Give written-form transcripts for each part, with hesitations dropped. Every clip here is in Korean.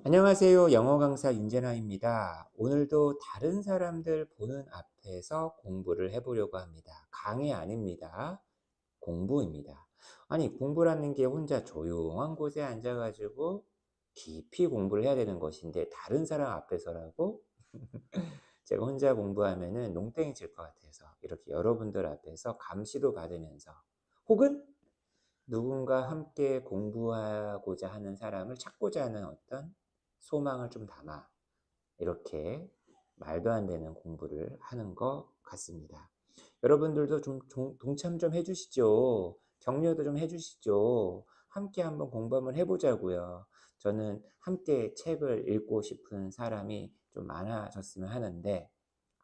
안녕하세요. 영어 강사 윤재나입니다. 오늘도 다른 사람들 보는 앞에서 공부를 해보려고 합니다. 강의 아닙니다. 공부입니다. 아니, 공부라는 게 혼자 조용한 곳에 앉아가지고 깊이 공부를 해야 되는 것인데 다른 사람 앞에서라고 제가 혼자 공부하면은 농땡이 칠 것 같아서 이렇게 여러분들 앞에서 감시도 받으면서 혹은 누군가 함께 공부하고자 하는 사람을 찾고자 하는 어떤 소망을 좀 담아 이렇게 말도 안 되는 공부를 하는 것 같습니다. 여러분들도 좀 동참 좀 해주시죠. 격려도 좀 해주시죠. 함께 한번 공부 한번 해보자고요. 저는 함께 책을 읽고 싶은 사람이 좀 많아졌으면 하는데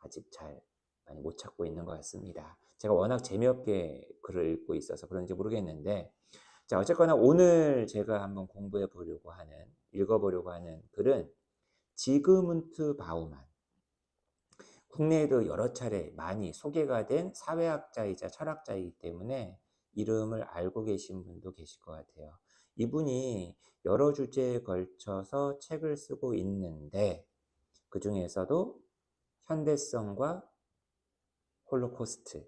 아직 잘 많이 못 찾고 있는 것 같습니다. 제가 워낙 재미없게 글을 읽고 있어서 그런지 모르겠는데 자, 어쨌거나 오늘 제가 한번 공부해 보려고 하는, 읽어보려고 하는 글은 지그문트 바우만. 국내에도 여러 차례 많이 소개가 된 사회학자이자 철학자이기 때문에 이름을 알고 계신 분도 계실 것 같아요. 이분이 여러 주제에 걸쳐서 책을 쓰고 있는데 그 중에서도 현대성과 홀로코스트.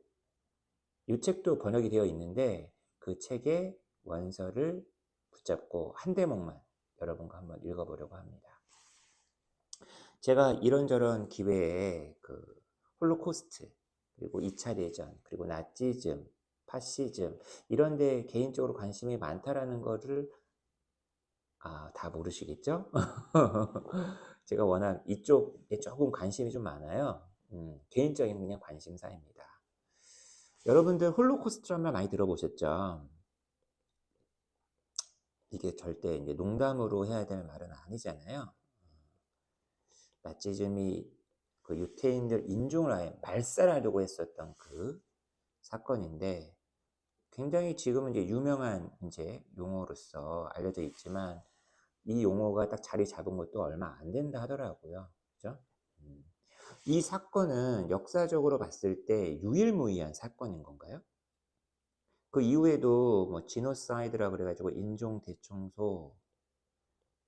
이 책도 번역이 되어 있는데 그 책의 원서를 붙잡고 한 대목만 여러분과 한번 읽어보려고 합니다. 제가 이런저런 기회에 그 홀로코스트 그리고 2차 대전 그리고 나치즘, 파시즘 이런 데 개인적으로 관심이 많다라는 거를 다 모르시겠죠? 제가 워낙 이쪽에 조금 관심이 좀 많아요. 개인적인 그냥 관심사입니다. 여러분들 홀로코스트라면 많이 들어보셨죠? 이게 절대 이제 농담으로 해야 될 말은 아니잖아요. 나치즘이 그 유태인들 인종을 아예 말살하려고 했었던 그 사건인데 굉장히 지금은 이제 유명한 이제 용어로서 알려져 있지만 이 용어가 딱 자리 잡은 것도 얼마 안 된다 하더라고요. 그죠? 음. 이 사건은 역사적으로 봤을 때 유일무이한 사건인 건가요? 그 이후에도 뭐 지노사이드라 그래가지고 인종 대청소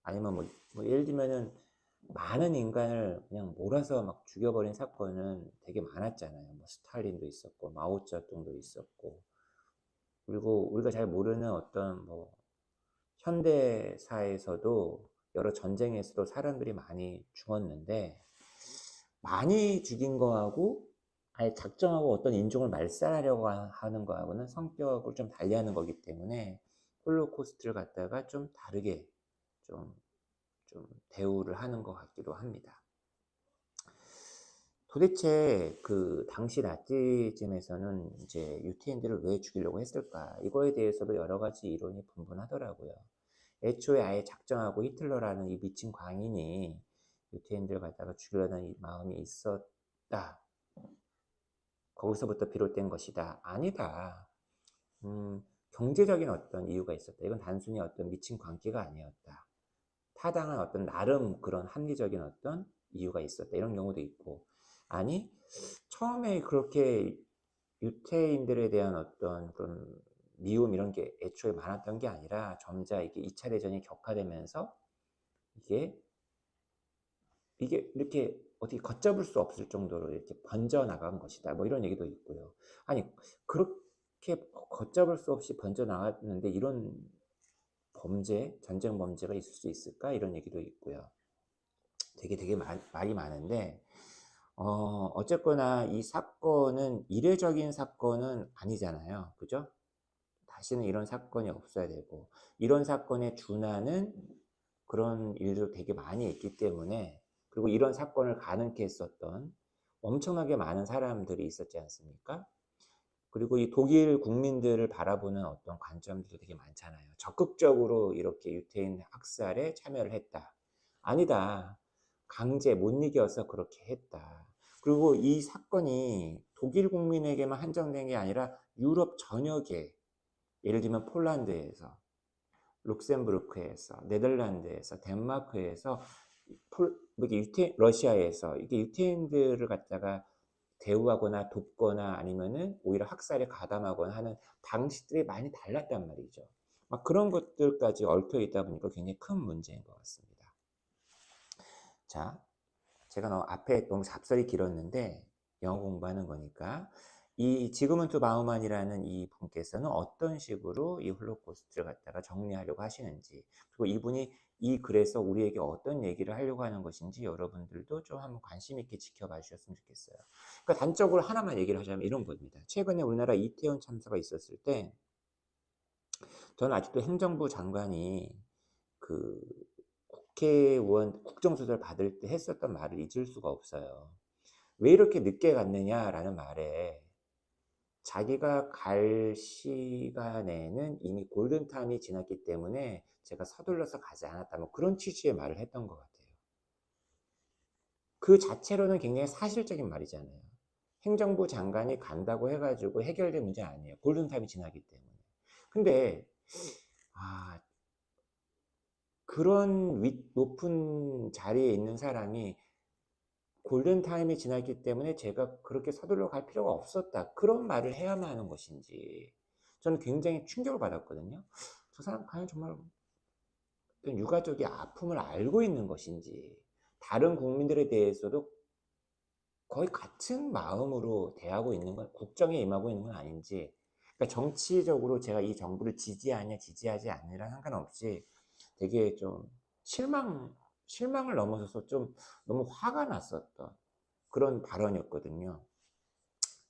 아니면 뭐 예를 들면은 많은 인간을 그냥 몰아서 막 죽여버린 사건은 되게 많았잖아요. 뭐 스탈린도 있었고 마오쩌둥도 있었고 그리고 우리가 잘 모르는 어떤 뭐 현대사에서도 여러 전쟁에서도 사람들이 많이 죽었는데 많이 죽인 거하고 아예 작정하고 어떤 인종을 말살하려고 하는 거하고는 성격을 좀 달리하는 거기 때문에 홀로코스트를 갖다가 좀 다르게 좀, 좀 대우를 하는 것 같기도 합니다. 도대체 그 당시 나치즘에서는 이제 유태인들을 왜 죽이려고 했을까? 이거에 대해서도 여러 가지 이론이 분분하더라고요. 애초에 아예 작정하고 히틀러라는 이 미친 광인이 유태인들 갖다가 죽이려는 이 마음이 있었다. 거기서부터 비롯된 것이다. 아니다. 경제적인 어떤 이유가 있었다. 이건 단순히 어떤 미친 광기가 아니었다. 타당한 어떤 나름 그런 합리적인 어떤 이유가 있었다. 이런 경우도 있고. 아니, 처음에 그렇게 유태인들에 대한 어떤 그런 미움 이런 게 애초에 많았던 게 아니라 점차 이게 2차 대전이 격화되면서 이게 이렇게 어떻게 걷잡을 수 없을 정도로 이렇게 번져 나간 것이다. 뭐 이런 얘기도 있고요. 아니, 그렇게 걷잡을 수 없이 번져 나갔는데 이런 범죄, 전쟁 범죄가 있을 수 있을까? 이런 얘기도 있고요. 되게 말이 많은데 어쨌거나 이 사건은 이례적인 사건은 아니잖아요. 그죠? 다시는 이런 사건이 없어야 되고 이런 사건에 준하는 그런 일도 되게 많이 있기 때문에 그리고 이런 사건을 가능케 했었던 엄청나게 많은 사람들이 있었지 않습니까? 그리고 이 독일 국민들을 바라보는 어떤 관점들도 되게 많잖아요. 적극적으로 이렇게 유태인 학살에 참여를 했다. 아니다. 강제 못 이겨서 그렇게 했다. 그리고 이 사건이 독일 국민에게만 한정된 게 아니라 유럽 전역에 예를 들면 폴란드에서 룩셈부르크에서 네덜란드에서 덴마크에서 러시아에서 이게 유태인들을 갖다가 대우하거나 돕거나 아니면은 오히려 학살에 가담하거나 하는 방식들이 많이 달랐단 말이죠. 막 그런 것들까지 얽혀 있다 보니까 굉장히 큰 문제인 것 같습니다. 자, 제가 앞에 너무 잡설이 길었는데 영어 공부하는 거니까 이 지그문트 바우만이라는 이 분께서는 어떤 식으로 이 홀로코스트를 갖다가 정리하려고 하시는지, 그리고 이분이 이 글에서 우리에게 어떤 얘기를 하려고 하는 것인지 여러분들도 좀 한번 관심 있게 지켜봐 주셨으면 좋겠어요. 그러니까 단적으로 하나만 얘기를 하자면 이런 겁니다. 최근에 우리나라 이태원 참사가 있었을 때 저는 아직도 행정부 장관이 그 국회의원 국정조사를 받을 때 했었던 말을 잊을 수가 없어요. 왜 이렇게 늦게 갔느냐라는 말에 자기가 갈 시간에는 이미 골든타임이 지났기 때문에 제가 서둘러서 가지 않았다, 뭐 그런 취지의 말을 했던 것 같아요. 그 자체로는 굉장히 사실적인 말이잖아요. 행정부 장관이 간다고 해가지고 해결된 문제 아니에요. 골든타임이 지나기 때문에. 근데 그런 높은 자리에 있는 사람이 골든타임이 지났기 때문에 제가 그렇게 서둘러 갈 필요가 없었다, 그런 말을 해야만 하는 것인지 저는 굉장히 충격을 받았거든요. 저 사람 과연 정말 어떤 유가족의 아픔을 알고 있는 것인지, 다른 국민들에 대해서도 거의 같은 마음으로 대하고 있는 건, 국정에 임하고 있는 건 아닌지. 그러니까 정치적으로 제가 이 정부를 지지하냐 지지하지 않느냐 상관없이 되게 좀 실망을 넘어서서 좀 너무 화가 났었던 그런 발언이었거든요.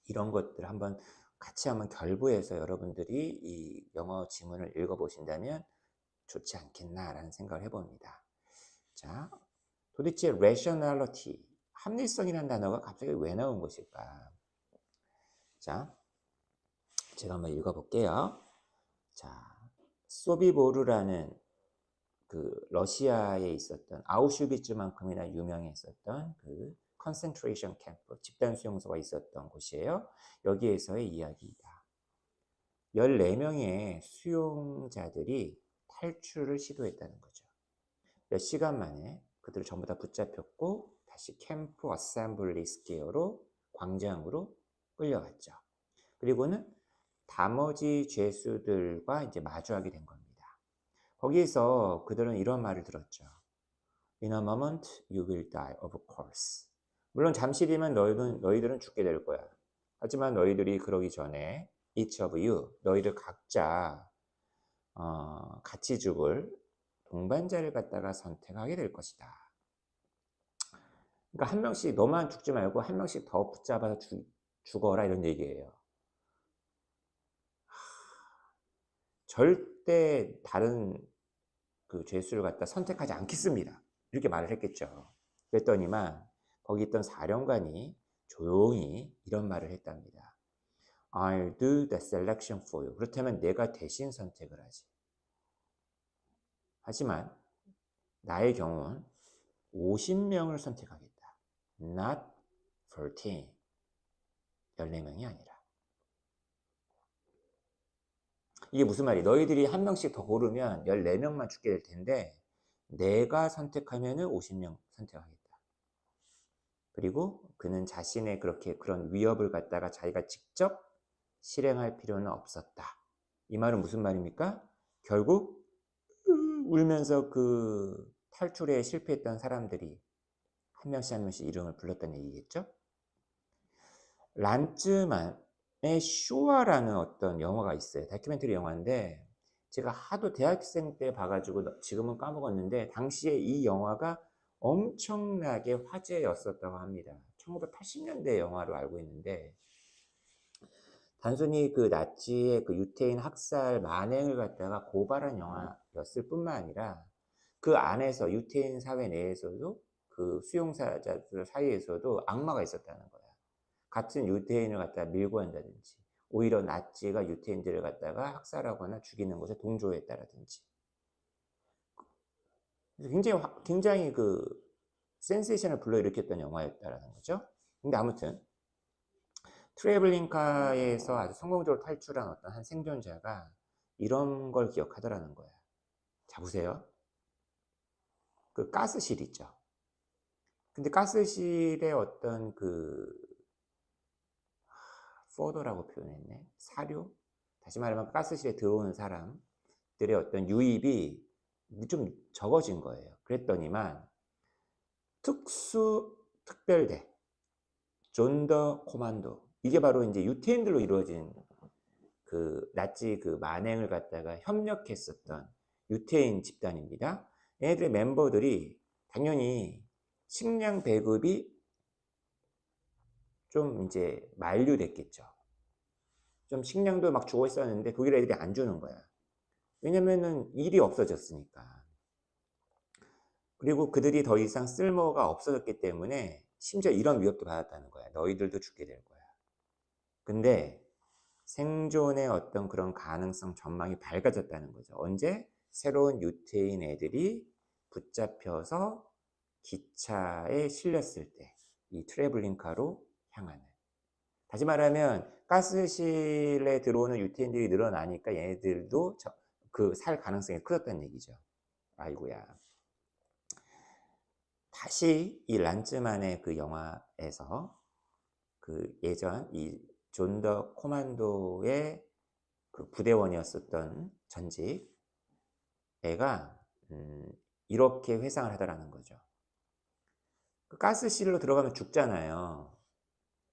이런 것들 같이 한번 결부해서 여러분들이 이 영어 지문을 읽어보신다면 좋지 않겠나라는 생각을 해봅니다. 자, 도대체 rationality, 합리성이라는 단어가 갑자기 왜 나온 것일까? 자, 제가 한번 읽어볼게요. 자, 소비보르라는 그 러시아에 있었던 아우슈비츠만큼이나 유명했었던 그 컨센트레이션 캠프, 집단 수용소가 있었던 곳이에요. 여기에서의 이야기이다. 14명의 수용자들이 탈출을 시도했다는 거죠. 몇 시간 만에 그들을 전부 다 붙잡혔고 다시 캠프 어셈블리 스퀘어로, 광장으로 끌려갔죠. 그리고는 나머지 죄수들과 이제 마주하게 된 겁니다. 거기에서 그들은 이런 말을 들었죠. In a moment you will die, of course. 물론 잠시 뒤면 너희들은 죽게 될 거야. 하지만 너희들이 그러기 전에 each of you, 너희들 각자 같이 죽을 동반자를 갖다가 선택하게 될 것이다. 그러니까 한 명씩, 너만 죽지 말고 한 명씩 더 붙잡아서 죽어라, 이런 얘기예요. 절대 다른 그 죄수를 갖다 선택하지 않겠습니다, 이렇게 말을 했겠죠. 그랬더니만 거기 있던 사령관이 조용히 이런 말을 했답니다. I'll do the selection for you. 그렇다면 내가 대신 선택을 하지. 하지만 나의 경우는 50명을 선택하겠다. Not 13. 14명이 아니라. 이게 무슨 말이야? 너희들이 한 명씩 더 고르면 14명만 죽게 될 텐데 내가 선택하면은 50명 선택하겠다. 그리고 그는 자신의 그런 위협을 갖다가 자기가 직접 실행할 필요는 없었다. 이 말은 무슨 말입니까? 결국 울면서 그 탈출에 실패했던 사람들이 한 명씩 이름을 불렀다는 얘기겠죠? 란츠만의 슈아라는 어떤 영화가 있어요. 다큐멘터리 영화인데 제가 하도 대학생 때 봐가지고 지금은 까먹었는데 당시에 이 영화가 엄청나게 화제였었다고 합니다. 1980년대 영화로 알고 있는데 단순히 그 나치의 그 유태인 학살 만행을 갖다가 고발한 영화였을 뿐만 아니라 그 안에서 유태인 사회 내에서도 그 수용자들 사이에서도 악마가 있었다는 거야. 같은 유태인을 갖다가 밀고 한다든지, 오히려 나치가 유태인들을 갖다가 학살하거나 죽이는 것에 동조했다라든지. 굉장히 그 센세이션을 불러일으켰던 영화였다라는 거죠. 근데 아무튼 트래블링카에서 아주 성공적으로 탈출한 어떤 한 생존자가 이런 걸 기억하더라는 거야. 자, 보세요. 그 가스실 있죠. 근데 가스실의 어떤 그 포더라고 표현했네. 사료? 다시 말하면 가스실에 들어오는 사람들의 어떤 유입이 좀 적어진 거예요. 그랬더니만 특수 특별대, 존더 코만도. 이게 바로 이제 유태인들로 이루어진 그 나치 그 만행을 갖다가 협력했었던 유태인 집단입니다. 얘네들의 멤버들이 당연히 식량 배급이 좀 이제 만류됐겠죠. 좀 식량도 막 주고 있었는데 독일 애들이 안 주는 거야. 왜냐면은 일이 없어졌으니까. 그리고 그들이 더 이상 쓸모가 없어졌기 때문에 심지어 이런 위협도 받았다는 거야. 너희들도 죽게 될 거야. 근데 생존의 어떤 그런 가능성 전망이 밝아졌다는 거죠. 언제? 새로운 유태인 애들이 붙잡혀서 기차에 실렸을 때, 이 트래블링카로 향하는. 다시 말하면 가스실에 들어오는 유태인들이 늘어나니까 얘네들도 그 살 가능성이 커졌다는 얘기죠. 아이고야. 다시 이 란츠만의 그 영화에서 그 예전 이 존 더 코만도의 그 부대원이었었던 전직 애가 이렇게 회상을 하더라는 거죠. 그 가스실로 들어가면 죽잖아요.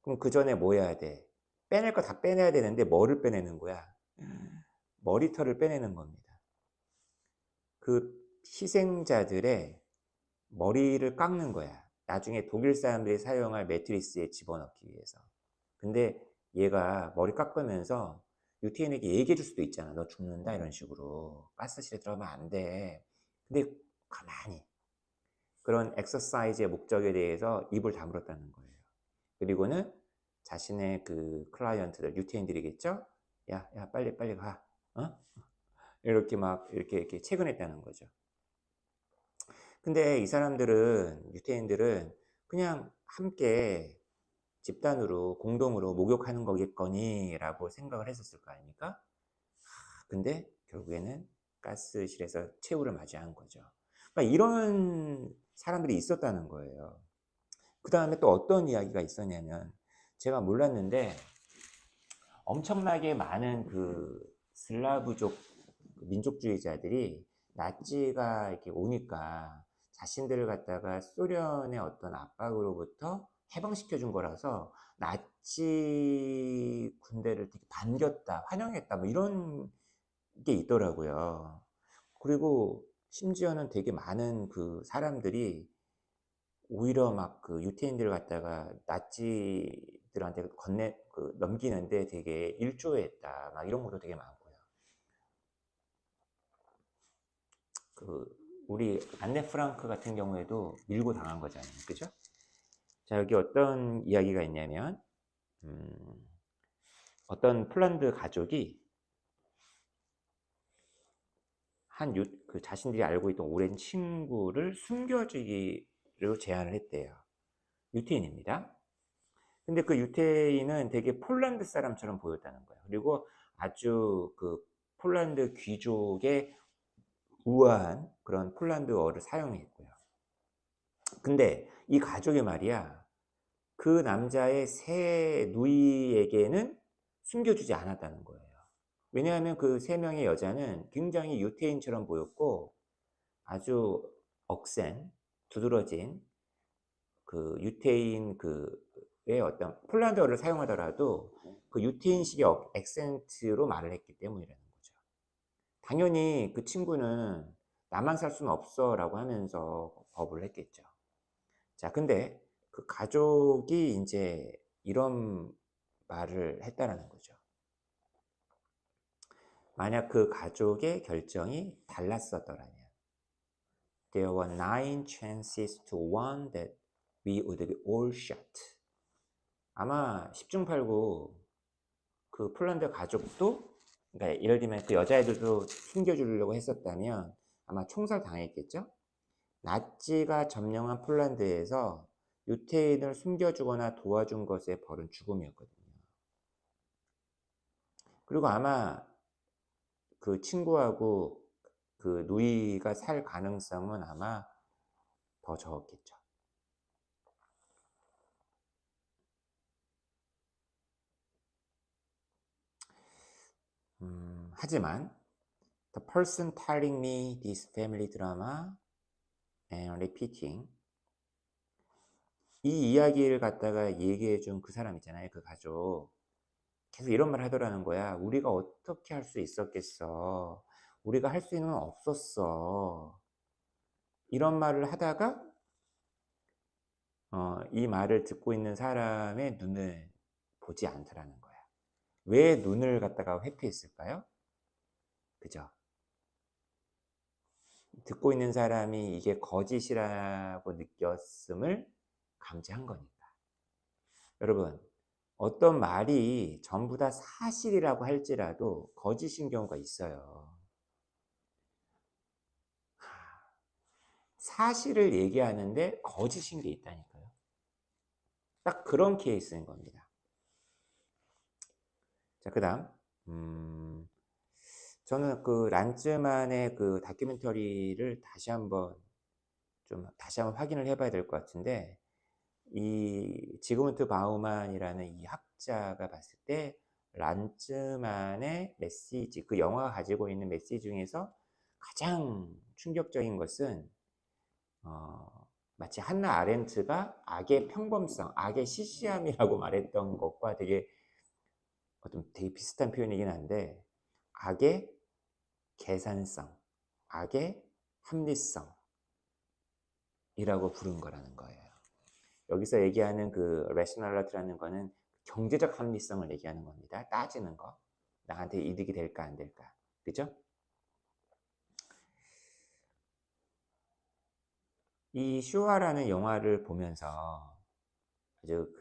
그럼 그 전에 뭐 해야 돼? 빼낼 거 다 빼내야 되는데 뭐를 빼내는 거야? 머리털을 빼내는 겁니다. 그 희생자들의 머리를 깎는 거야. 나중에 독일 사람들이 사용할 매트리스에 집어넣기 위해서. 근데 얘가 머리 깎으면서 유태인에게 얘기해 줄 수도 있잖아. 너 죽는다 이런 식으로. 가스실에 들어가면 안 돼. 근데 가만히 그런 엑서사이즈의 목적에 대해서 입을 다물었다는 거예요. 그리고는 자신의 그 클라이언트들, 유태인들이겠죠? 야, 야, 빨리 가. 어? 이렇게 막 이렇게 채근했다는 거죠. 근데 이 사람들은, 유태인들은 그냥 함께 집단으로 공동으로 목욕하는 거겠거니라고 생각을 했었을 거 아닙니까? 근데 결국에는 가스실에서 최후를 맞이한 거죠. 그러니까 이런 사람들이 있었다는 거예요. 그 다음에 또 어떤 이야기가 있었냐면 제가 몰랐는데 엄청나게 많은 그 슬라브족 민족주의자들이 나치가 이렇게 오니까 자신들을 갖다가 소련의 어떤 압박으로부터 해방시켜 준 거라서 나치 군대를 되게 반겼다, 환영했다, 뭐 이런 게 있더라고요. 그리고 심지어는 되게 많은 그 사람들이 오히려 막 그 유태인들을 갖다가 나치들한테 넘기는데 되게 일조했다, 막 이런 것도 되게 많고요. 그 우리 안네 프랑크 같은 경우에도 밀고 당한 거잖아요, 그죠? 자, 여기 어떤 이야기가 있냐면 어떤 폴란드 가족이 그 자신들이 알고 있던 오랜 친구를 숨겨주기로 제안을 했대요. 유태인입니다. 근데 그 유태인은 되게 폴란드 사람처럼 보였다는 거예요. 그리고 아주 그 폴란드 귀족의 우아한 그런 폴란드어를 사용했고요. 근데 이 가족이 말이야, 그 남자의 세 누이에게는 숨겨주지 않았다는 거예요. 왜냐하면 그 세 명의 여자는 굉장히 유태인처럼 보였고 아주 억센, 두드러진 그 유태인 그의 어떤 폴란드어를 사용하더라도 그 유태인식의 액센트로 말을 했기 때문이라는 거죠. 당연히 그 친구는 나만 살 수는 없어 라고 하면서 거부를 했겠죠. 자, 근데 그 가족이 이제 이런 말을 했다라는 거죠. 만약 그 가족의 결정이 달랐었더라면 There were 9 chances to 1 that we would be all shot. 아마 10중 8구 그 폴란드 가족도, 그러니까 예를 들면 그 여자애들도 숨겨주려고 했었다면 아마 총살 당했겠죠? 나치가 점령한 폴란드에서 유태인을 숨겨주거나 도와준 것의 벌은 죽음이었거든요. 그리고 아마 그 친구하고 그 누이가 살 가능성은 아마 더 적었겠죠. 하지만 the person telling me this family drama and repeating 이 이야기를 갖다가 얘기해 준 그 사람 있잖아요. 그 가족. 계속 이런 말을 하더라는 거야. "우리가 어떻게 할 수 있었겠어. 우리가 할 수 있는 건 없었어." 이런 말을 하다가 이 말을 듣고 있는 사람의 눈을 보지 않더라는 거야. 왜 눈을 갖다가 회피했을까요? 그죠? 듣고 있는 사람이 이게 거짓이라고 느꼈음을 감지한 거니까. 여러분, 어떤 말이 전부 다 사실이라고 할지라도 거짓인 경우가 있어요. 사실을 얘기하는데 거짓인 게 있다니까요. 딱 그런 케이스인 겁니다. 자, 그다음 저는 그 란츠만의 그 다큐멘터리를 다시 한번 확인을 해 봐야 될 것 같은데, 이 지그문트 바우만이라는 이 학자가 봤을 때 란츠만의 메시지, 그 영화가 가지고 있는 메시지 중에서 가장 충격적인 것은 마치 한나 아렌트가 악의 평범성, 악의 시시함이라고 말했던 것과 되게 비슷한 표현이긴 한데, 악의 계산성, 악의 합리성이라고 부른 거라는 거예요. 여기서 얘기하는 그 rationality라는 거는 경제적 합리성을 얘기하는 겁니다. 따지는 거. 나한테 이득이 될까 안 될까. 그죠? 이 슈아라는 영화를 보면서 아주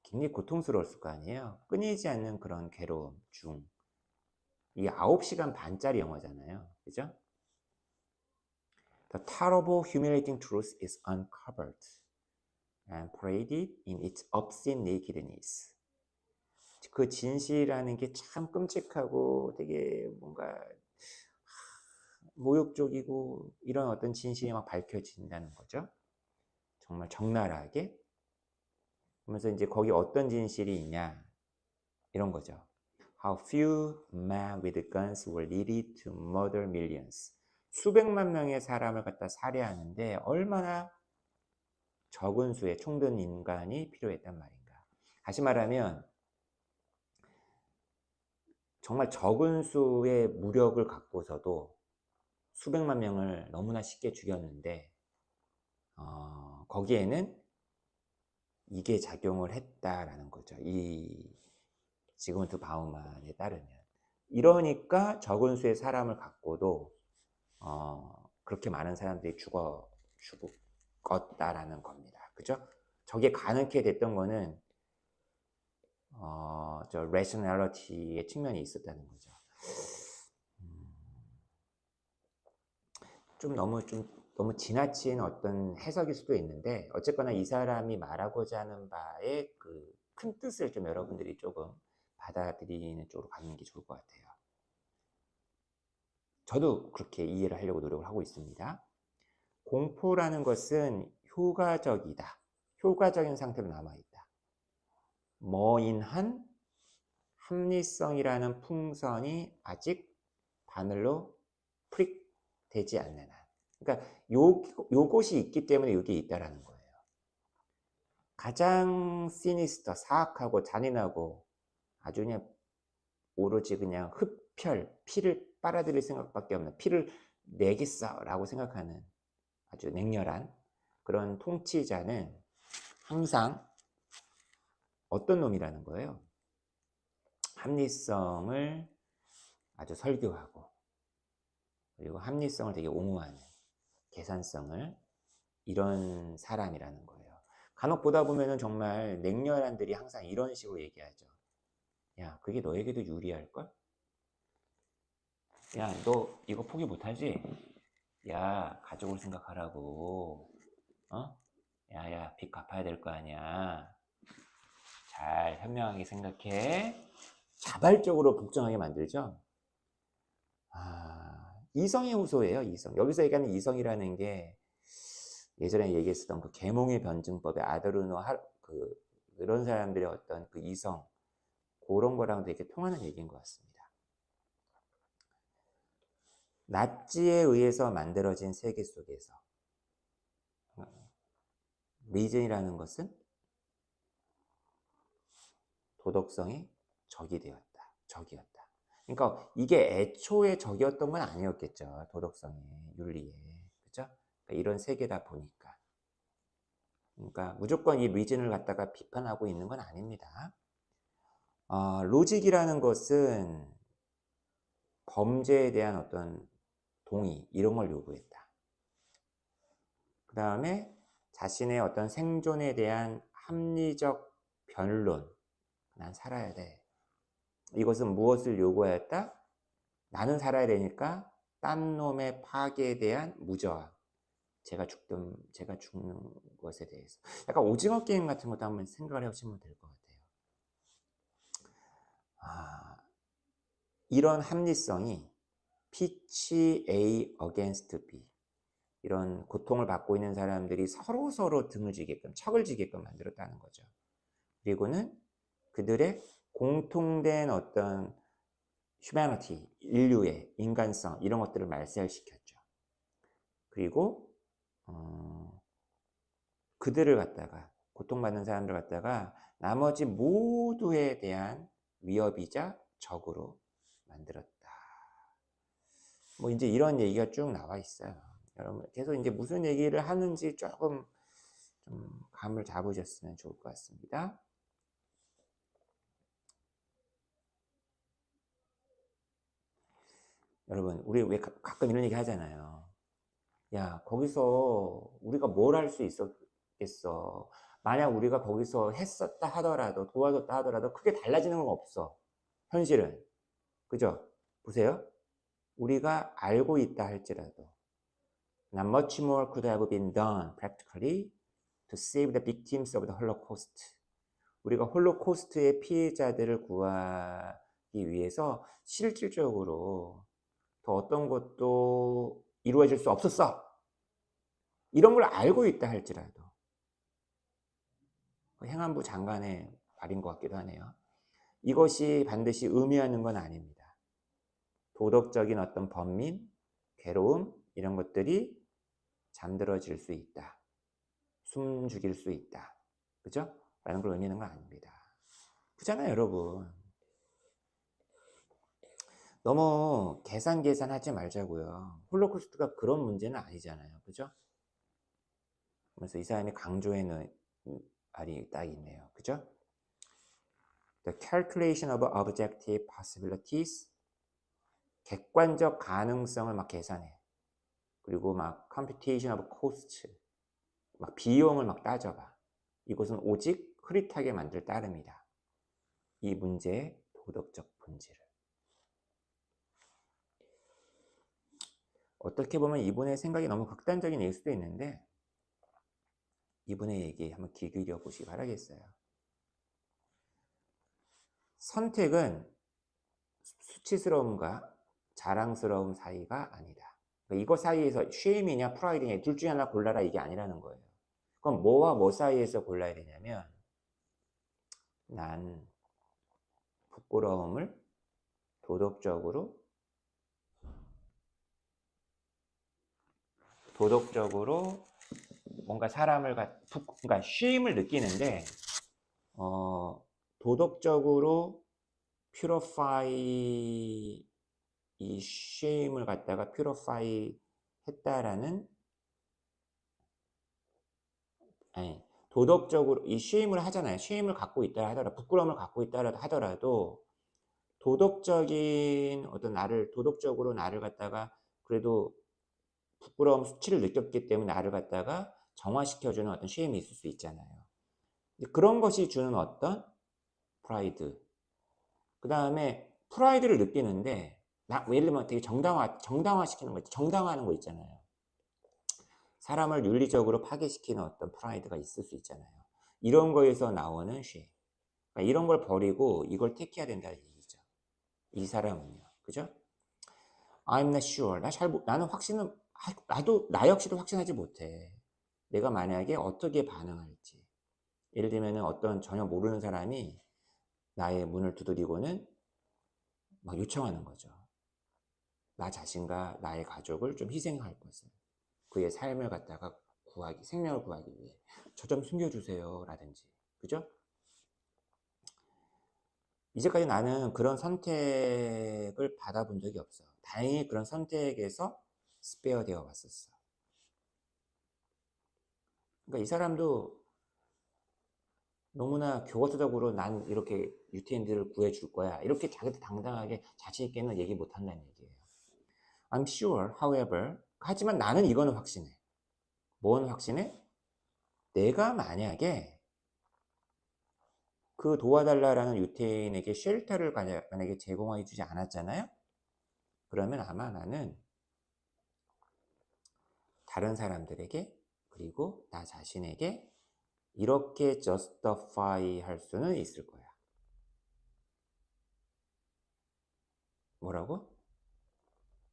굉장히 고통스러웠을 거 아니에요. 끊이지 않는 그런 괴로움 중. 이 9시간 반짜리 영화잖아요. 그죠? The terrible humiliating truth is uncovered and paraded in its obscene nakedness. 그 진실이라는 게 참 끔찍하고 되게 뭔가 모욕적이고 이런 어떤 진실이 막 밝혀진다는 거죠. 정말 적나라하게. 그러면서 이제 거기 어떤 진실이 있냐 이런 거죠. How few men with guns were needed to murder millions. 수백만 명의 사람을 갖다 살해하는데 얼마나 적은 수의 총든 인간이 필요했단 말인가. 다시 말하면 정말 적은 수의 무력을 갖고서도 수백만 명을 너무나 쉽게 죽였는데 거기에는 이게 작용을 했다라는 거죠. 이 지그문트 바우만에 따르면. 이러니까 적은 수의 사람을 갖고도 그렇게 많은 사람들이 죽었다라는 겁니다. 그죠? 저게 가능하게 됐던 거는 저 rationality의 측면이 있었다는 거죠. 좀 너무 지나친 어떤 해석일 수도 있는데, 어쨌거나 이 사람이 말하고자 하는 바의 그 큰 뜻을 좀 여러분들이 조금 받아들이는 쪽으로 가는 게 좋을 것 같아요. 저도 그렇게 이해를 하려고 노력을 하고 있습니다. 공포라는 것은 효과적이다. 효과적인 상태로 남아있다. 머인한 합리성이라는 풍선이 아직 바늘로 프릭 되지 않는 한. 그러니까 요것이 있기 때문에 이게 있다라는 거예요. 가장 시니스터, 사악하고 잔인하고 아주 그냥 오로지 그냥 피를 빨아들일 생각밖에 없는, 피를 내겠어라고 생각하는 아주 냉렬한 그런 통치자는 항상 어떤 놈이라는 거예요. 합리성을 아주 설교하고, 그리고 합리성을 되게 옹호하는, 계산성을, 이런 사람이라는 거예요. 간혹 보다 보면은 정말 냉렬한들이 항상 이런 식으로 얘기하죠. 야, 그게 너에게도 유리할걸? 야, 너 이거 포기 못하지? 야, 가족을 생각하라고. 야야, 빚 갚아야 될 거 아니야. 잘 현명하게 생각해. 자발적으로 복종하게 만들죠. 이성의 호소예요. 이성. 여기서 얘기하는 이성이라는 게 예전에 얘기했었던 그 계몽의 변증법의 아도르노 그런 사람들의 어떤 그 이성, 그런 거랑 되게 통하는 얘기인 것 같습니다. 나치에 의해서 만들어진 세계 속에서 reason이라는 것은 도덕성이 적이 되었다. 적이었다. 그러니까 이게 애초에 적이었던 건 아니었겠죠. 도덕성에, 윤리에. 그죠? 그러니까 이런 세계다 보니까. 그러니까 무조건 이 reason을 갖다가 비판하고 있는 건 아닙니다. 로직이라는 것은 범죄에 대한 어떤 동의, 이런 걸 요구했다. 그 다음에 자신의 어떤 생존에 대한 합리적 변론, 난 살아야 돼. 이것은 무엇을 요구하였다? 나는 살아야 되니까 딴 놈의 파괴에 대한 무저항. 제가 죽는 것에 대해서. 약간 오징어 게임 같은 것도 한번 생각을 해보시면 될 것 같아요. 이런 합리성이 pitch A against B. 이런 고통을 받고 있는 사람들이 서로 등을 지게끔, 척을 지게끔 만들었다는 거죠. 그리고는 그들의 공통된 어떤 humanity, 인류의 인간성, 이런 것들을 말살시켰죠. 그리고 그들을 갖다가, 고통받는 사람들을 갖다가 나머지 모두에 대한 위협이자 적으로 만들었다. 뭐 이제 이런 얘기가 쭉 나와 있어요. 여러분 계속 이제 무슨 얘기를 하는지 조금 좀 감을 잡으셨으면 좋을 것 같습니다. 여러분, 우리 왜 가끔 이런 얘기 하잖아요. 야, 거기서 우리가 뭘 할 수 있었겠어. 만약 우리가 거기서 했었다 하더라도, 도와줬다 하더라도 크게 달라지는 건 없어. 현실은. 그죠? 보세요. 우리가 알고 있다 할지라도 Not much more could have been done practically to save the victims of the Holocaust. 우리가 홀로코스트의 피해자들을 구하기 위해서 실질적으로 더 어떤 것도 이루어질 수 없었어. 이런 걸 알고 있다 할지라도. 행안부 장관의 말인 것 같기도 하네요. 이것이 반드시 의미하는 건 아닙니다. 도덕적인 어떤 번민, 괴로움, 이런 것들이 잠들어질 수 있다. 숨 죽일 수 있다. 그죠? 라는 걸 의미하는 건 아닙니다. 그렇잖아요, 여러분. 너무 계산하지 말자고요. 홀로코스트가 그런 문제는 아니잖아요. 그죠? 그래서 이 사람이 강조해놓은 말이 딱 있네요. 그죠? The calculation of objective possibilities. 객관적 가능성을 막 계산해. 그리고 막 computation of cost. 막 비용을 막 따져봐. 이것은 오직 흐릿하게 만들 따름이다. 이 문제의 도덕적 본질을. 어떻게 보면 이분의 생각이 너무 극단적인 얘기일 수도 있는데 이분의 얘기에 한번 귀 기울여 보시기 바라겠어요. 선택은 수치스러움과 자랑스러움 사이가 아니다. 이거 사이에서 쉐임이냐 프라이드냐 둘 중에 하나 골라라 이게 아니라는 거예요. 그럼 뭐와 뭐 사이에서 골라야 되냐면 난 부끄러움을 도덕적으로 뭔가 사람을 그러니까 쉐임을 느끼는데 도덕적으로 퓨리파이 이 쉐임을 갖다가 퓨리파이 했다라는 아니 도덕적으로 이 쉐임을 하잖아요. 쉐임을 갖고 있다 하더라도 부끄러움을 갖고 있다 하더라도 도덕적인 어떤 도덕적으로 나를 갖다가 그래도 부끄러움 수치를 느꼈기 때문에 나를 갖다가 정화시켜주는 어떤 쉐임이 있을 수 있잖아요. 그런 것이 주는 어떤 프라이드. 그 다음에 프라이드를 느끼는데 예를 들면 되게 정당화시키는 거, 정당화하는 거 있잖아요. 사람을 윤리적으로 파괴시키는 어떤 프라이드가 있을 수 있잖아요. 이런 거에서 나오는 쉐임. 그러니까 이런 걸 버리고 이걸 택해야 된다는 얘기죠. 이 사람은요. 그죠? I'm not sure. 나는 나 역시도 확신하지 못해. 내가 만약에 어떻게 반응할지. 예를 들면 어떤 전혀 모르는 사람이 나의 문을 두드리고는 막 요청하는 거죠. 나 자신과 나의 가족을 좀 희생할 것을. 그의 삶을 갖다가 구하기, 생명을 구하기 위해 저 좀 숨겨주세요 라든지, 그죠? 이제까지 나는 그런 선택을 받아본 적이 없어. 다행히 그런 선택에서 스페어 되어 왔었어. 그러니까 이 사람도 너무나 교과서적으로 난 이렇게 유태인들을 구해줄 거야, 이렇게 자기도 당당하게 자신 있게는 얘기 못 한다는 얘기예요. I'm sure, however, 하지만 나는 이거는 확신해. 뭔 확신해? 내가 만약에 그 도와달라라는 유태인에게 쉘터를 만약에 제공해 주지 않았잖아요? 그러면 아마 나는 다른 사람들에게, 그리고 나 자신에게 이렇게 justify 할 수는 있을 거야. 뭐라고?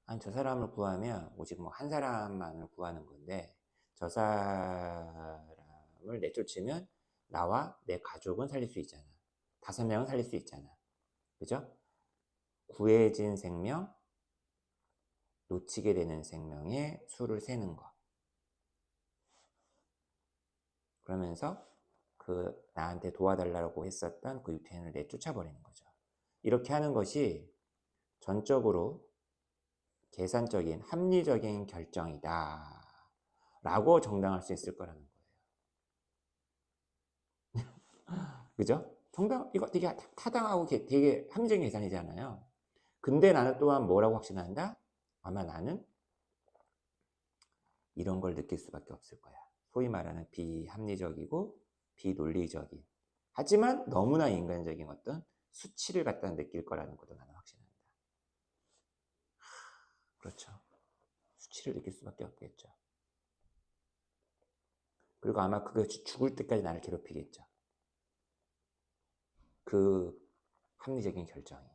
아니, 저 사람을 구하면 오직 뭐 한 사람만을 구하는 건데, 저 사람을 내쫓으면 나와 내 가족은 살릴 수 있잖아. 5명은 살릴 수 있잖아. 그죠? 구해진 생명, 놓치게 되는 생명의 수를 세는 거. 그러면서 그 나한테 도와달라고 했었던 그 유태인을 내쫓아버리는 거죠. 이렇게 하는 것이 전적으로 계산적인 합리적인 결정이다 라고 정당할 수 있을 거라는 거예요. 그죠? 이거 되게 타당하고 되게 합리적인 계산이잖아요. 근데 나는 또한 뭐라고 확신한다? 아마 나는 이런 걸 느낄 수밖에 없을 거야. 소위 말하는 비합리적이고 비논리적인, 하지만 너무나 인간적인 어떤 수치를 갖다 느낄 거라는 것도 나는 확신한다. 그렇죠. 수치를 느낄 수밖에 없겠죠. 그리고 아마 그것이 죽을 때까지 나를 괴롭히겠죠. 그 합리적인 결정이.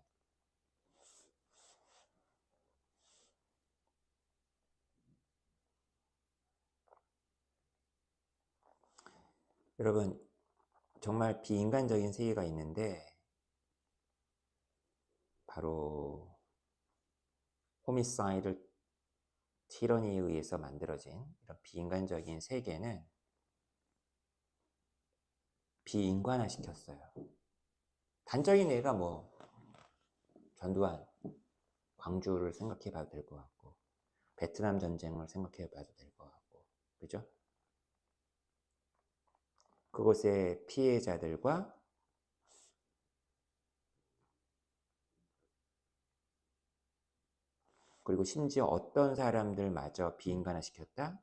여러분, 정말 비인간적인 세계가 있는데 바로 호미사이드 티러니에 의해서 만들어진 이런 비인간적인 세계는 비인간화 시켰어요. 단적인 예가 뭐 전두환, 광주를 생각해 봐도 될 것 같고, 베트남 전쟁을 생각해 봐도 될 것 같고, 그죠? 그곳의 피해자들과 그리고 심지어 어떤 사람들마저 비인간화 시켰다?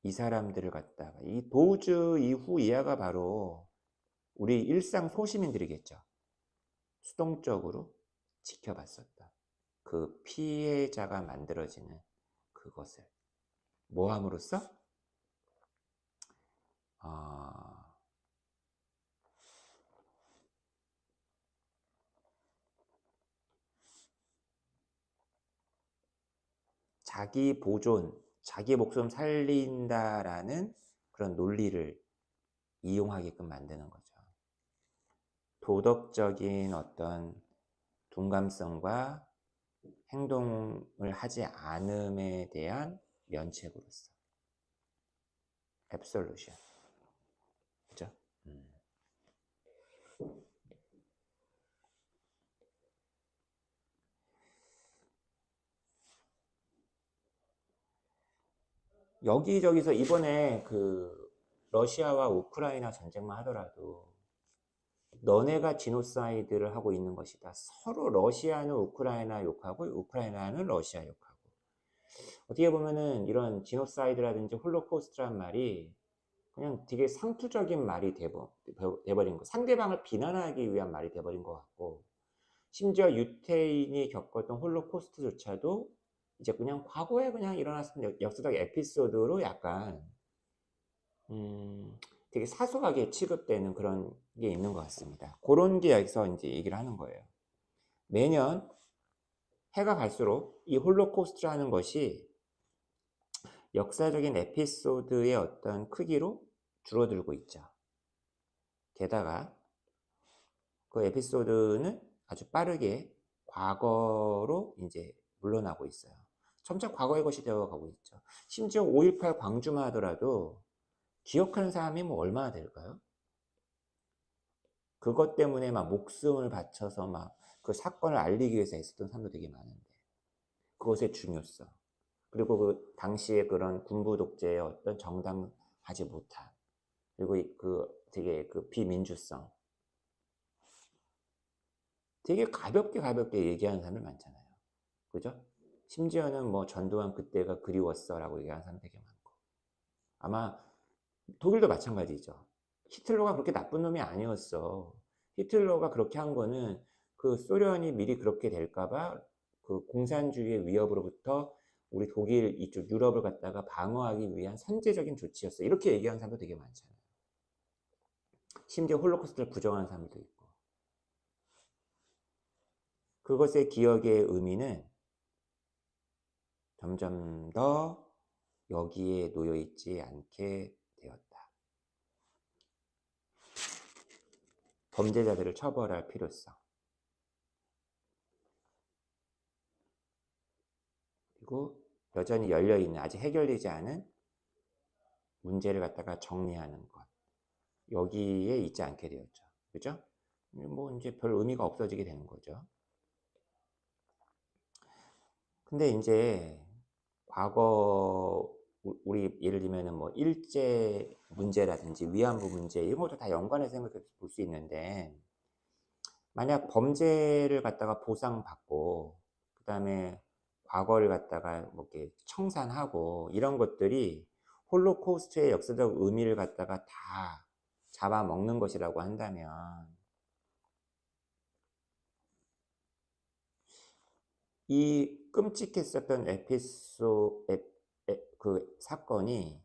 이 사람들을 갖다가 이 도우즈 이후 이하가 바로 우리 일상 소시민들이겠죠. 수동적으로 지켜봤었다. 그 피해자가 만들어지는 그것을 뭐 함으로써? 자기 보존, 자기 목숨 살린다라는 그런 논리를 이용하게끔 만드는 거죠. 도덕적인 어떤 둔감성과 행동을 하지 않음에 대한 면책으로서. absolution. 그죠? 여기저기서 이번에 그 러시아와 우크라이나 전쟁만 하더라도 너네가 지노사이드를 하고 있는 것이다. 서로 러시아는 우크라이나 욕하고 우크라이나는 러시아 욕하고. 어떻게 보면은 이런 지노사이드라든지 홀로코스트란 말이 그냥 되게 상투적인 말이 돼버린 거. 상대방을 비난하기 위한 말이 돼버린 것 같고, 심지어 유태인이 겪었던 홀로코스트조차도 이제 그냥 과거에 그냥 일어났던 역사적 에피소드로 약간 되게 사소하게 취급되는 그런 게 있는 것 같습니다. 그런 게 여기서 이제 얘기를 하는 거예요. 매년 해가 갈수록 이 홀로코스트라는 것이 역사적인 에피소드의 어떤 크기로 줄어들고 있죠. 게다가 그 에피소드는 아주 빠르게 과거로 이제 물러나고 있어요. 점차 과거의 것이 되어가고 있죠. 심지어 5.18 광주만 하더라도 기억하는 사람이 뭐 얼마나 될까요? 그것 때문에 막 목숨을 바쳐서 막 그 사건을 알리기 위해서 애썼던 사람도 되게 많은데, 그것의 중요성, 그리고 그 당시에 그런 군부 독재의 어떤 정당하지 못한, 그리고 그 되게 그 비민주성, 되게 가볍게 얘기하는 사람들 많잖아요. 그죠? 심지어는 뭐 전두환 그때가 그리웠어라고 얘기하는 사람 되게 많고, 아마 독일도 마찬가지죠. 히틀러가 그렇게 나쁜 놈이 아니었어. 히틀러가 그렇게 한 거는 그 소련이 미리 그렇게 될까봐 그 공산주의의 위협으로부터 우리 독일 이쪽 유럽을 갖다가 방어하기 위한 선제적인 조치였어. 이렇게 얘기하는 사람도 되게 많잖아요. 심지어 홀로코스트를 부정하는 사람도 있고. 그것의 기억의 의미는 점점 더 여기에 놓여 있지 않게 되었다. 범죄자들을 처벌할 필요성. 그리고 여전히 열려있는, 아직 해결되지 않은 문제를 갖다가 정리하는 것. 여기에 있지 않게 되었죠. 그죠? 뭐 이제 별 의미가 없어지게 되는 거죠. 근데 이제 과거 우리 예를 들면은 뭐 일제 문제라든지 위안부 문제 이런 것도 다 연관해서 생각해 볼 수 있는데, 만약 범죄를 갖다가 보상받고 그다음에 과거를 갖다가 뭐 이렇게 청산하고 이런 것들이 홀로코스트의 역사적 의미를 갖다가 다 잡아먹는 것이라고 한다면, 이 끔찍했었던 그 사건이,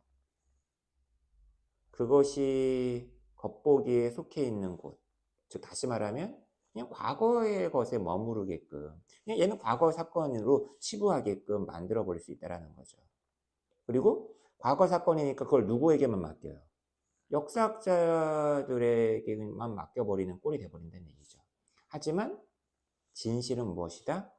그것이 겉보기에 속해 있는 곳, 즉 다시 말하면 그냥 과거의 것에 머무르게끔, 그냥 얘는 과거 사건으로 치부하게끔 만들어 버릴 수 있다는 거죠. 그리고 과거 사건이니까 그걸 누구에게만 맡겨요? 역사학자들에게만 맡겨버리는 꼴이 돼버린다는 얘기죠. 하지만 진실은 무엇이다?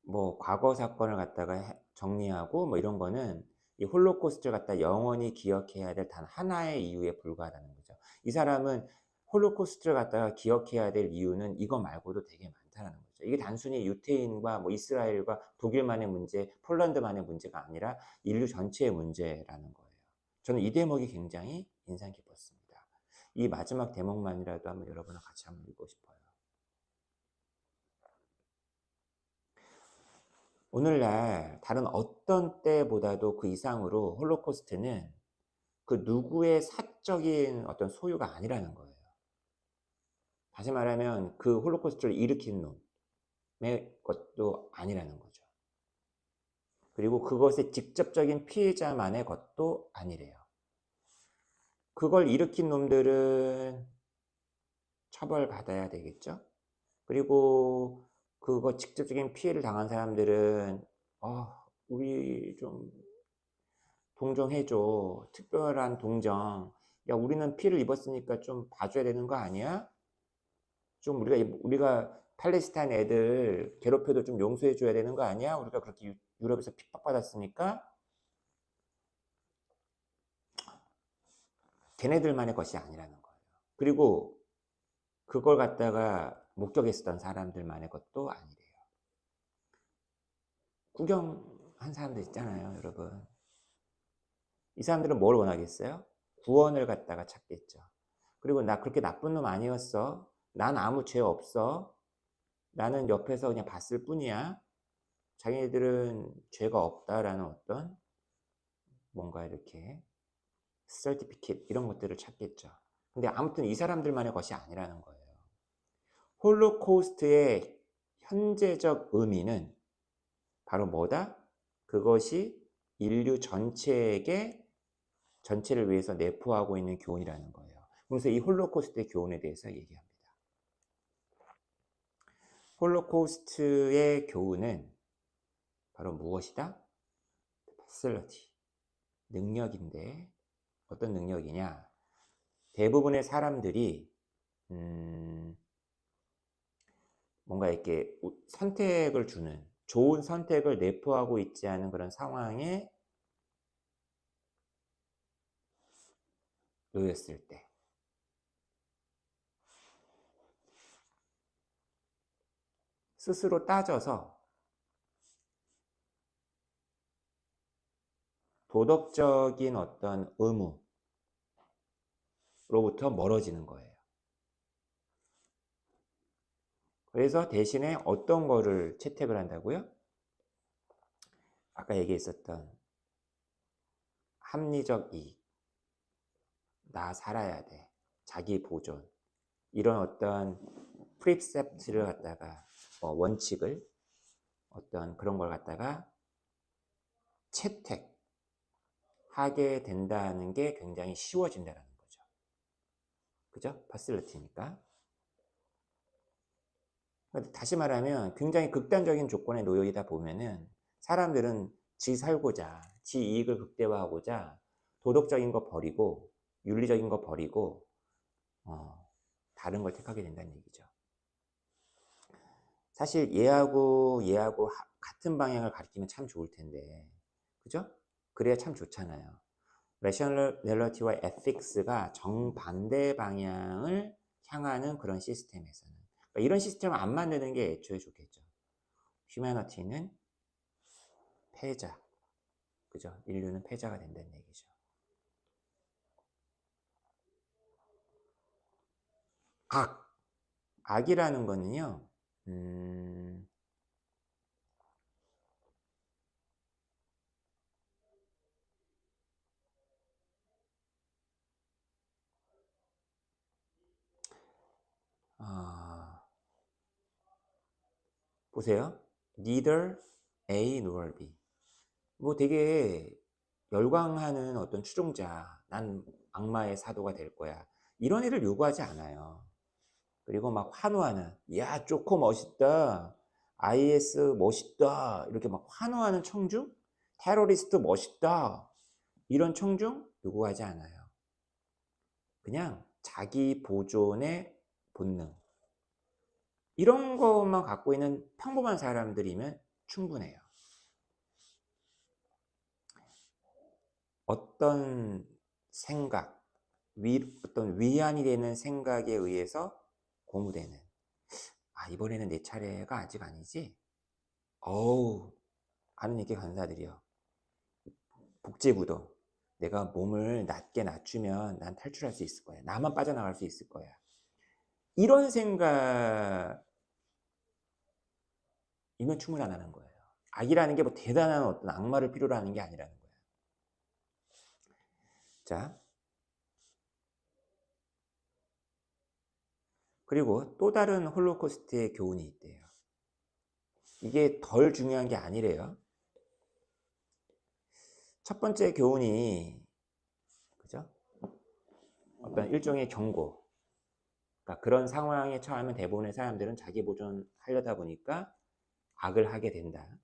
뭐 과거 사건을 갖다가 정리하고 뭐 이런 거는 이 홀로코스트를 갖다 영원히 기억해야 될 단 하나의 이유에 불과하다는 거죠. 이 사람은 홀로코스트를 갖다가 기억해야 될 이유는 이거 말고도 되게 많다는 거죠. 이게 단순히 유태인과 뭐 이스라엘과 독일만의 문제, 폴란드만의 문제가 아니라 인류 전체의 문제라는 거예요. 저는 이 대목이 굉장히 인상 깊었습니다. 이 마지막 대목만이라도 한번 여러분과 같이 한번 읽고 싶어요. 오늘날 다른 어떤 때보다도 그 이상으로 홀로코스트는 그 누구의 사적인 어떤 소유가 아니라는 거예요. 다시 말하면 그 홀로코스트를 일으킨 놈의 것도 아니라는 거죠. 그리고 그것의 직접적인 피해자만의 것도 아니래요. 그걸 일으킨 놈들은 처벌받아야 되겠죠. 그리고 그거 직접적인 피해를 당한 사람들은 우리 좀 동정해줘. 특별한 동정. 야, 우리는 피해를 입었으니까 좀 봐줘야 되는 거 아니야? 좀 우리가 팔레스타인 애들 괴롭혀도 좀 용서해줘야 되는 거 아니야? 우리가 그렇게 유럽에서 핍박받았으니까. 걔네들만의 것이 아니라는 거예요. 그리고 그걸 갖다가 목격했었던 사람들만의 것도 아니래요. 구경한 사람들 있잖아요, 여러분. 이 사람들은 뭘 원하겠어요? 구원을 갖다가 찾겠죠. 그리고 나 그렇게 나쁜 놈 아니었어. 난 아무 죄 없어. 나는 옆에서 그냥 봤을 뿐이야. 자기네들은 죄가 없다라는 어떤 뭔가 이렇게 서티피킷 이런 것들을 찾겠죠. 근데 아무튼 이 사람들만의 것이 아니라는 거예요. 홀로코스트의 현재적 의미는 바로 뭐다? 그것이 인류 전체를 위해서 내포하고 있는 교훈이라는 거예요. 그래서 이 홀로코스트의 교훈에 대해서 얘기합니다. 홀로코스트의 교훈은 바로 무엇이다? 패슬러티, 능력인데 어떤 능력이냐? 대부분의 사람들이 뭔가 이렇게 선택을 주는, 좋은 선택을 내포하고 있지 않은 그런 상황에 놓였을 때 스스로 따져서 도덕적인 어떤 의무로부터 멀어지는 거예요. 그래서 대신에 어떤 거를 채택을 한다고요? 아까 얘기했었던 합리적 이익, 나 살아야 돼, 자기 보존, 이런 어떤 프리셉트를 갖다가 원칙을 어떤 그런 걸 갖다가 채택하게 된다는 게 굉장히 쉬워진다는 거죠. 그죠? 파실리티니까. 다시 말하면 굉장히 극단적인 조건에 놓여 있다 보면은 사람들은 지 살고자, 지 이익을 극대화하고자 도덕적인 거 버리고 윤리적인 거 버리고 다른 걸 택하게 된다는 얘기죠. 사실 얘하고 같은 방향을 가리키면 참 좋을 텐데, 그죠? 그래야 참 좋잖아요. 레셔널리티와 에틱스가 정반대 방향을 향하는 그런 시스템에서는, 그러니까 이런 시스템을 안 만드는 게 애초에 좋겠죠. 휴머니티는 패자, 그죠? 인류는 패자가 된다는 얘기죠. 악이라는 거는요, 보세요. Neither A nor B. 뭐 되게 열광하는 어떤 추종자, 난 악마의 사도가 될 거야, 이런 애를 요구하지 않아요. 그리고 막 환호하는, 야 쪼코 멋있다, IS 멋있다, 이렇게 막 환호하는 청중, 테러리스트 멋있다, 이런 청중 요구하지 않아요. 그냥 자기 보존의 본능, 이런 것만 갖고 있는 평범한 사람들이면 충분해요. 어떤 생각, 어떤 위안이 되는 생각에 의해서 고무되는, 이번에는 내 차례가 아직 아니지? 아는 얘기 감사드려. 복제부도 내가 몸을 낮게 낮추면 난 탈출할 수 있을 거야. 나만 빠져나갈 수 있을 거야. 이런 생각이면 충분하다는 거예요. 악이라는 게 뭐 대단한 어떤 악마를 필요로 하는 게 아니라는 거예요. 자, 그리고 또 다른 홀로코스트의 교훈이 있대요. 이게 덜 중요한 게 아니래요. 첫 번째 교훈이, 그죠? 어떤 일종의 경고. 그러니까 그런 상황에 처하면 대부분의 사람들은 자기 보존하려다 보니까 악을 하게 된다.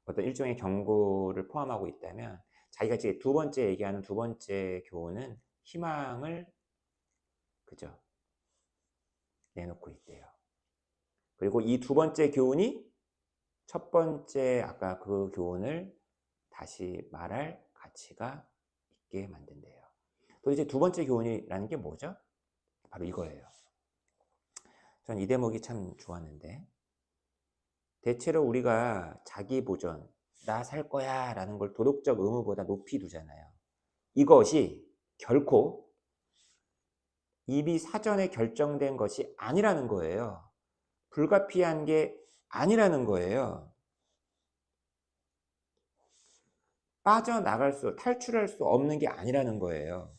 어떤 일종의 경고를 포함하고 있다면, 자기가 지금 두 번째 얘기하는 두 번째 교훈은 희망을, 그죠? 내놓고 있대요. 그리고 이 두 번째 교훈이 첫 번째 아까 그 교훈을 다시 말할 가치가 있게 만든대요. 도대체 두 번째 교훈이라는 게 뭐죠? 바로 이거예요. 전 이 대목이 참 좋았는데, 대체로 우리가 자기 보존, 나 살 거야 라는 걸 도덕적 의무보다 높이 두잖아요. 이것이 결코 이미 사전에 결정된 것이 아니라는 거예요. 불가피한 게 아니라는 거예요. 탈출할 수 없는 게 아니라는 거예요.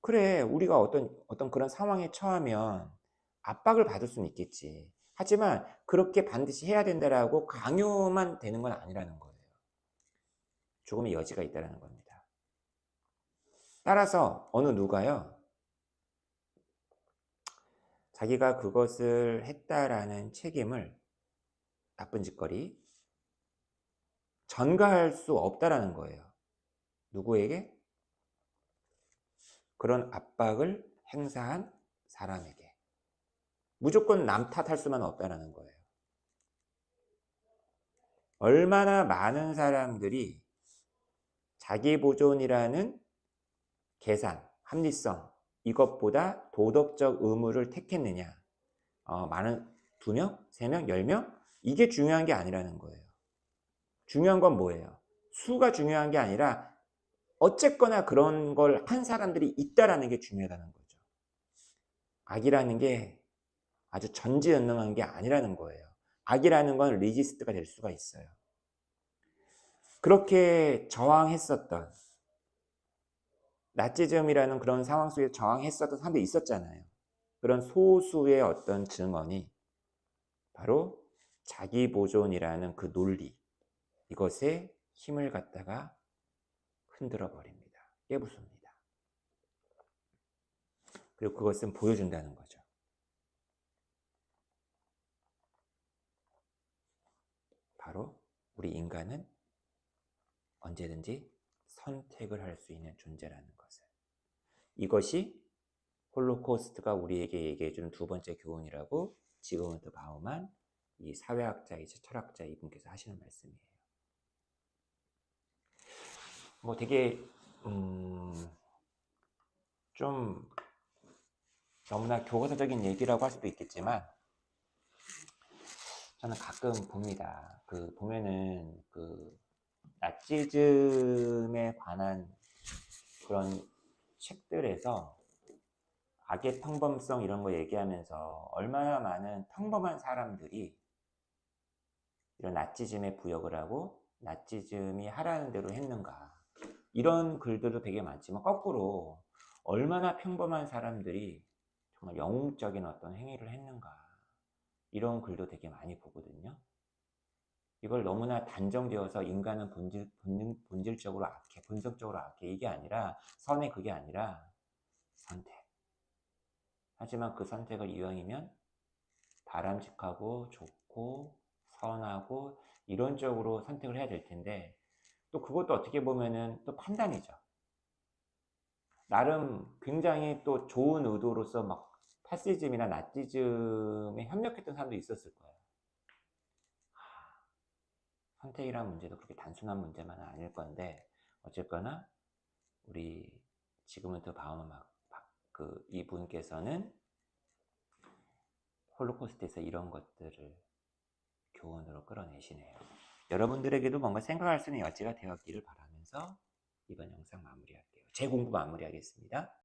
그래, 우리가 어떤 그런 상황에 처하면 압박을 받을 수는 있겠지. 하지만 그렇게 반드시 해야 된다라고 강요만 되는 건 아니라는 거예요. 조금의 여지가 있다는 겁니다. 따라서 어느 누가요, 자기가 그것을 했다라는 책임을, 나쁜 짓거리, 전가할 수 없다라는 거예요. 누구에게? 그런 압박을 행사한 사람에게. 무조건 남 탓할 수만 없다라는 거예요. 얼마나 많은 사람들이 자기 보존이라는 계산, 합리성 이것보다 도덕적 의무를 택했느냐. 많은 2명, 3명, 10명? 이게 중요한 게 아니라는 거예요. 중요한 건 뭐예요? 수가 중요한 게 아니라 어쨌거나 그런 걸 한 사람들이 있다라는 게 중요하다는 거죠. 악이라는 게 아주 전지전능한 게 아니라는 거예요. 악이라는 건 리지스트가 될 수가 있어요. 그렇게 저항했었던 나치즘이라는 그런 상황 속에 저항했었던 사람들이 있었잖아요. 그런 소수의 어떤 증언이 바로 자기 보존이라는 그 논리, 이것에 힘을 갖다가 흔들어 버립니다. 깨부숩니다. 그리고 그것은 보여준다는 거죠. 바로 우리 인간은 언제든지 선택을 할 수 있는 존재라는 것을. 이것이 홀로코스트가 우리에게 얘기해주는 2번째 교훈이라고 지그문트 바우만 이 사회학자이자 철학자 이분께서 하시는 말씀이에요. 뭐 되게 좀 너무나 교과서적인 얘기라고 할 수도 있겠지만 저는 가끔 봅니다. 보면은 나치즘에 관한 그런 책들에서 악의 평범성 이런 거 얘기하면서 얼마나 많은 평범한 사람들이 이런 나치즘에 부역을 하고 나치즘이 하라는 대로 했는가. 이런 글들도 되게 많지만 거꾸로 얼마나 평범한 사람들이 정말 영웅적인 어떤 행위를 했는가. 이런 글도 되게 많이 보거든요. 이걸 너무나 단정되어서 인간은 본질적으로 악해, 본성적으로 악해. 이게 아니라, 선의 그게 아니라 선택. 하지만 그 선택을 이왕이면 바람직하고 좋고 선하고 이런 쪽으로 선택을 해야 될 텐데 또 그것도 어떻게 보면은 또 판단이죠. 나름 굉장히 또 좋은 의도로서 막 파시즘이나 나치즘에 협력했던 사람도 있었을 거예요. 선택이라는 문제도 그렇게 단순한 문제만은 아닐 건데 어쨌거나 우리 지그문트 바우만 이분께서는 홀로코스트에서 이런 것들을 교훈으로 끌어내시네요. 여러분들에게도 뭔가 생각할 수 있는 여지가 되었기를 바라면서 이번 영상 마무리할게요. 제 공부 마무리하겠습니다.